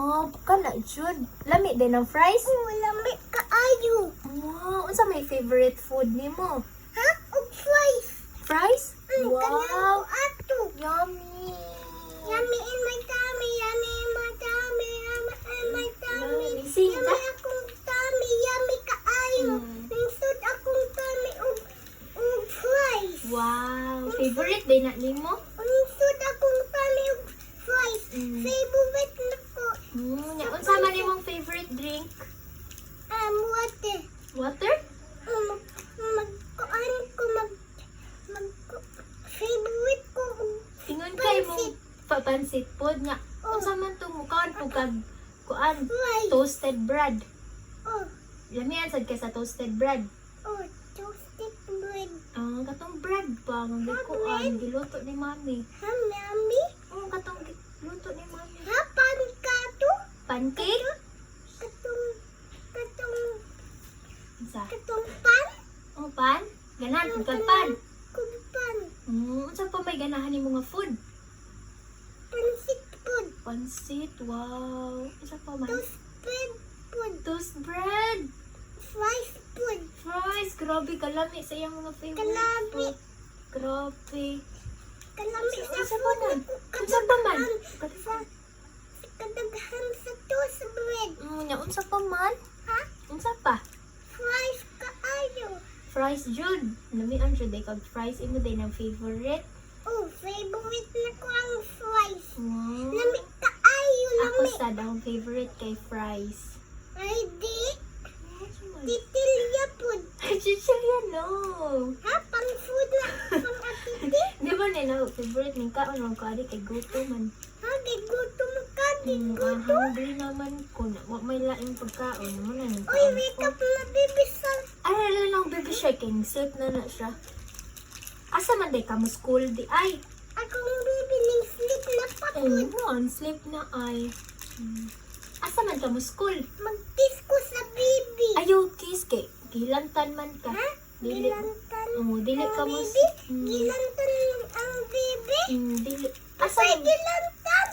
Oh, kana jud. Lami din ang fries? Oh, lamig kaayo. Wow, unsa may favorite food nimo? Ha? Og fries. Fries? Wow. Wow, Ato. yummy. Yummy in my tummy, yummy in my tummy, yummy in my tummy. Yummy. Sing Yummy ka? akong tummy, yummy kaayo. Insud akong tummy og fries. Wow, favorite din na nimo? Insud akong tummy og fries. Favorite na ko. Nya unsa man imong favorite drink? Water. Water? Magkuan ko favorite ko Ingon kay mo Pansit. papansit pod nya. Unsa man tong mukaon po kag kuan fries. toasted bread. Oh, Lamian sad kay sa toasted bread. toasted bread. Katong bread pa ang kuan giluto ni mami. Ha, mami? Katong luto ni mami. Ha, pan ka to? Pancake? Katong Unsa? pan? Pan? Ganan kag pan. Kumpan. Unsa pa may ganahan nimo nga food? Pansit food. Pansit, wow. Unsa pa man? Toasted food. Toast bread. Fries food. Fries, grabe kalami sa iyang mga favorite Kalami. food. Grabe. Kalami sa Unsa pa food. man? Unsa pa man? Kadaghan sa toast bread. Nya unsa pa man? Ha? Unsa pa? Fries kaayo. Fries jud. Lamian jud kag fries imo day ang favorite. Oh, favorite na ko ang fries. Wow. Lami kaayo, Ako lami. sad ang favorite kay fries. Ay, di. Titilya food. Chichilya no. Ha? Pang food na. Pang atiti. Di ba nila favorite ni kaon man ko adi kay guto man. Ha? Gigutom ka. Gigutom. Hungry naman ko na. Wa may laing pagkaon mo na ni. Uy, wake up na baby sal. Ay, lang baby shaking. Sleep na siya. Asa man day ka mo school di ay. Akong baby ning sleep na pa food. Ayun, sleep na ay. Asa man ka mo school? Mag-kiss ko sa baby. Ayaw kiss kay gilantan man ka. Ha? Dili. Gilantan. Dili ang ka mo. baby? Gilantan ang baby? Dili. Asa Asay man? gilantan?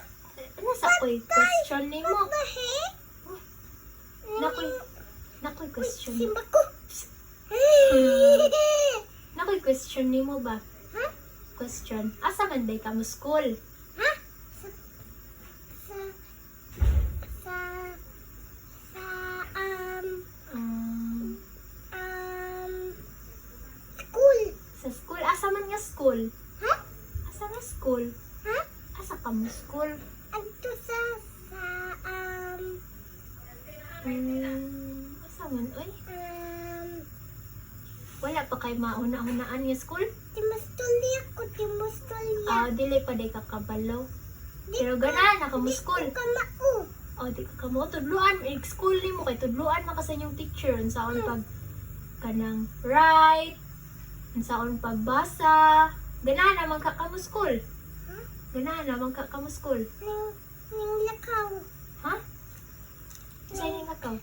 Ano sa koy question nimo? Bahe? Nakoy question. Simba ko. Nakoy question nimo ba? Ha? Question. Asa man day ka mo school? Ha? Sa sa sa school. Sa school. Asa man nga school? Ha? Asa nga school? Ha? Asa ka mo school? Adto sa Asa man? Uy, wala pa kay mauna-unaan nga school? Timustulya ko, timustulya. Dili pa day ka kabalo. Pero gana, naka mo school. Di ko kamao. Di ka kamo. Tudluan, school ni mo kay tudluan na ka sa inyong teacher. Unsaon pag kanang write, unsaon pagbasa. Gana naman ka kamo school. Ha? Gana naman ka kamo school. Ning lakaw. Ha? Sa inyo nakaw?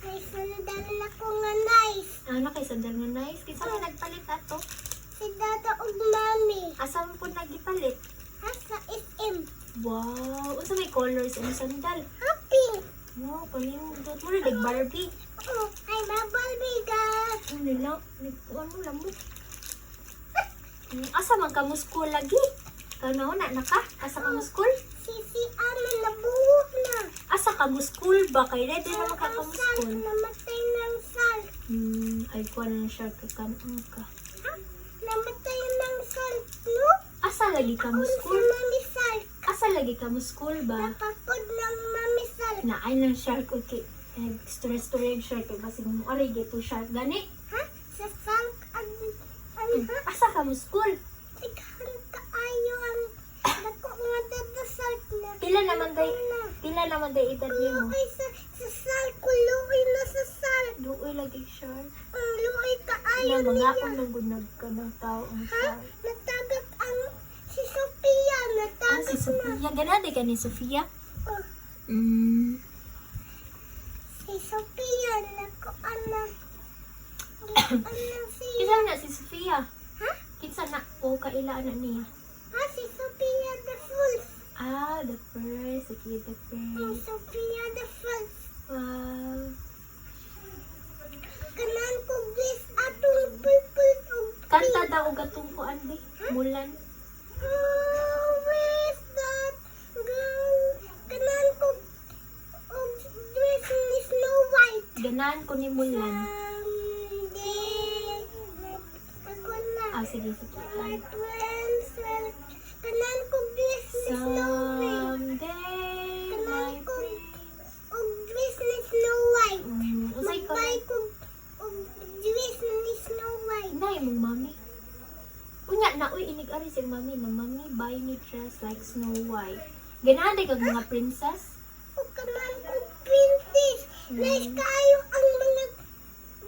Ay, sandal na ko nga nice. Kay sandal nga nice. Kinsa may nagpalit ato? Si Dada ug Mami. Asa mo po nagipalit? Ha? Sa SM. Wow! Unsa may colors ang sandal? Happy. Wow, palindot mo na Barbie. Oh, ay babal bigas. Ano lang? Nagpuan mo lang mo. Asa man ka mo school lagi? Kanaw na naka? Asa ka mo school? Si Ana nabuhok na. Asa ka mo school ba? Kay ready na maka ka mo Sal, school. namatay ng sal. Ay kuha na siya kakamang ka. Ha? Namatay ng sal. No? Asa lagi ka mo Si school? Mami Sal. Asa lagi ka mo school ba? Napakod ng Mami Sal. Na ay lang shark ko kay story shark kay basig mo ari gito shark gani. Ha? Sa sal. Ha? Asa ka mo school? Ikahan kaayo ang dako nga dadasal na. Pila naman day edad nimo? Luoy sa sal ko. Luoy na sa sal. Duoy lagi shark. Luoy kaayo Na mga niya. akong nagunag ka ng tao ang Ha? shark. Natagak ang si Sophia. Natagak Si Sofia. Ganade ka ni Sofia? Oh, si Sophia. Nako ana. Ano si... Kinsa na si Sofia? Ha? Kinsa na o kaila na niya? Ha? Si Sophia the Fools. Ah, the first. Sige, the Ang first. Sophia the first. Wow. Kanan ko bless atong purple og Kanta daw og atong kuan di. Mulan. oh, where's that girl? Kanan ko og dress ni Snow White. Ganahan ko ni Mulan. Someday, ako na. Ah, sige, sige. My friends will kanan ko bless ni Snow White. Someday, my friends. Og dress ni Snow White. Usay ko. Magbay ko og dress ni Snow White. Nay mong mami. Unya na uy inig ari si mami na mami buy me dress like Snow White. Ganahan day kag mga princess. O kanan ko princess. Nice kayo ang mga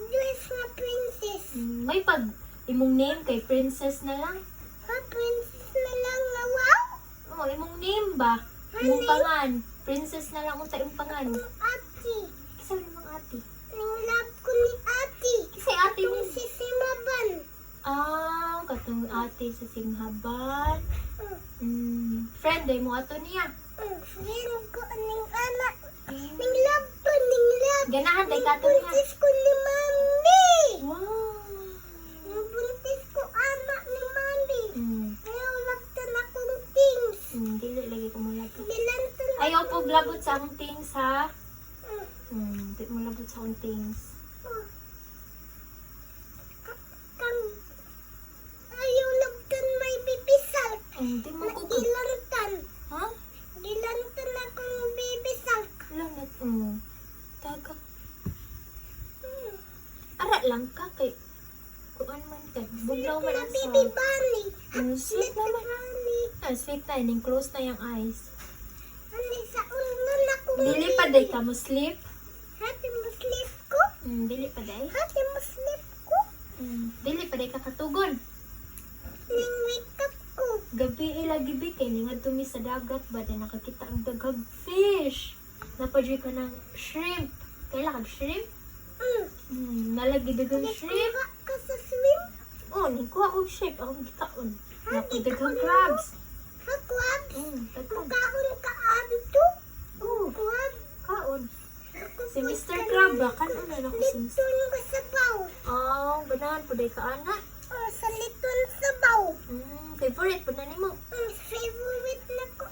dress nga princess. May pag imong name kay princess na lang. Ha, princess na lang nga wow. Oh, imong name ba? Imong pangan. Princess na lang unta imong pangan. Ang ate. Kisa ni mga ate. Ang love ko ni ate. Kasi ate mo. Ang sisimaban. Ah, katong ate sa Singhaban. Friend day mo ato niya. Friend ko aning anak. Ning love ko, ning love. Ganahan day kato niya. Buntis ko ni mami. Wow. Ning buntis ko anak ni mami. Mm. Ayaw laktan akong things. Dili lagi ko malapit. Dilantan Ayaw po labot sa akong things ha. Mm. Di mo labot sa akong things. Kang ayaw laktan may baby salt. Di mo ko Dilantan. ha? Dilantan akong baby salt. Langat. Taga. Ara lang ka kay kuan man ka. Bugnaw man ang Baby salt. bunny. Sweet Little naman. bunny. Sweet na. Ning close na yung eyes. Ani sa unan akong Dili pa day ka mo sleep. Hati mo sleep ko. Dili pa day. Hati mo sleep ko. Dili pa day ka katugon. Ning wake up ko. Gabi lagi bi kay ningad tumi sa dagat ba na nakakita ang daghang fish. Napadri ka ng shrimp. Kaila kag shrimp? Nalagi daghang shrimp. Kuha ka sa swim. Oh, nikuha kong shrimp akong gikaon. Napidaghang crabs. Hakwab. Daghan. Kaon ka adto. Oh, Kuwab. kaon. Si Mr. Crab ba? Kanon na ako si Mr. Liton ka sa baw. Oh, ganahan po day ka ana. Sa liton sa baw. Favorite po na nimo. Favorite na ko.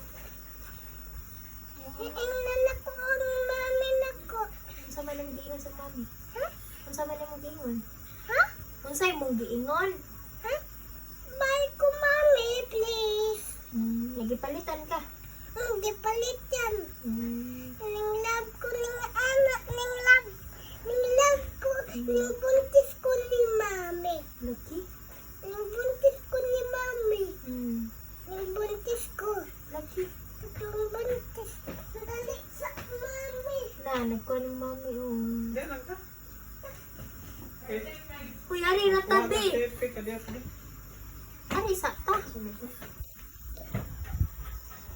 Ingnan na ko ang mami na ko. Unsa man ang giingon sa mami? Ha? Unsa man ang giingon? Ha? Unsay mong giingon? Ha? Bye ko mami, please. Nagipalitan ka. Di palit yan. Ning love ko, ning anak, ning love. Ning love ko, ning buntis ko ni mami. Lucky? Ning buntis ko ni mami. Ning buntis ko. Lucky? Itong buntis. Dali sa mami. Na, nagkuha ng mami. Yan lang ka. Uy, ari na tabi. Pepe ka diya. Ari sa ta. Saan ito?